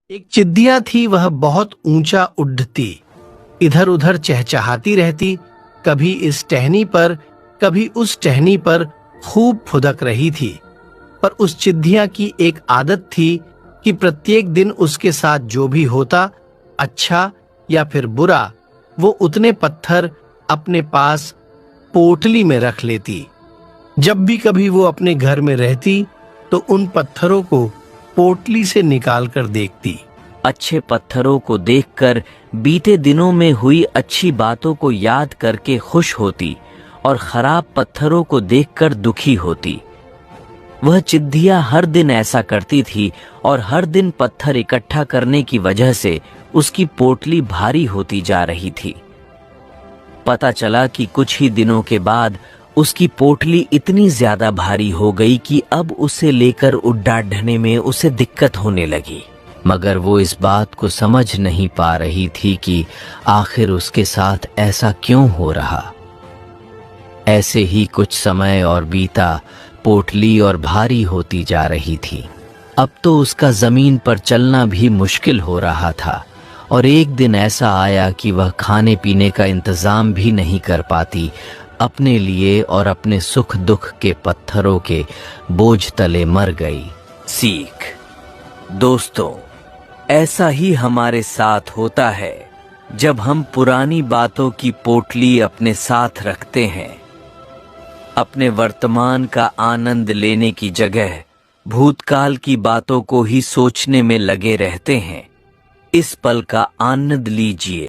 एक चिद्दिया थी, वह बहुत ऊंचा उड़ती, इधर उधर चहचहाती रहती, कभी इस टहनी पर कभी उस टहनी पर खूब फुदक रही थी। पर उस चिद्दिया की एक आदत थी कि प्रत्येक दिन उसके साथ जो भी होता, अच्छा या फिर बुरा, वो उतने पत्थर अपने पास पोटली में रख लेती। जब भी कभी वो अपने घर में रहती तो उन पत्थरों को पोटली से निकाल कर देखती। अच्छे पत्थरों को देखकर बीते दिनों में हुई अच्छी बातों को याद करके खुश होती और खराब पत्थरों को देखकर दुखी होती। वह चिद्दिया हर दिन ऐसा करती थी और हर दिन पत्थर इकट्ठा करने की वजह से उसकी पोटली भारी होती जा रही थी। पता चला कि कुछ ही दिनों के बाद उसकी पोटली इतनी ज्यादा भारी हो गई कि अब उसे लेकर उड्डाढ़ने में उसे दिक्कत होने लगी। मगर वो इस बात को समझ नहीं पा रही थी कि आखिर उसके साथ ऐसा क्यों हो रहा। ऐसे ही कुछ समय और बीता, पोटली और भारी होती जा रही थी। अब तो उसका जमीन पर चलना भी मुश्किल हो रहा था और एक दिन ऐसा आया कि वह खाने पीने का इंतजाम भी नहीं कर पाती, अपने लिए और अपने सुख दुख के पत्थरों के बोझ तले मर गई। सीख दोस्तों, ऐसा ही हमारे साथ होता है जब हम पुरानी बातों की पोटली अपने साथ रखते हैं। अपने वर्तमान का आनंद लेने की जगह भूतकाल की बातों को ही सोचने में लगे रहते हैं। इस पल का आनंद लीजिए।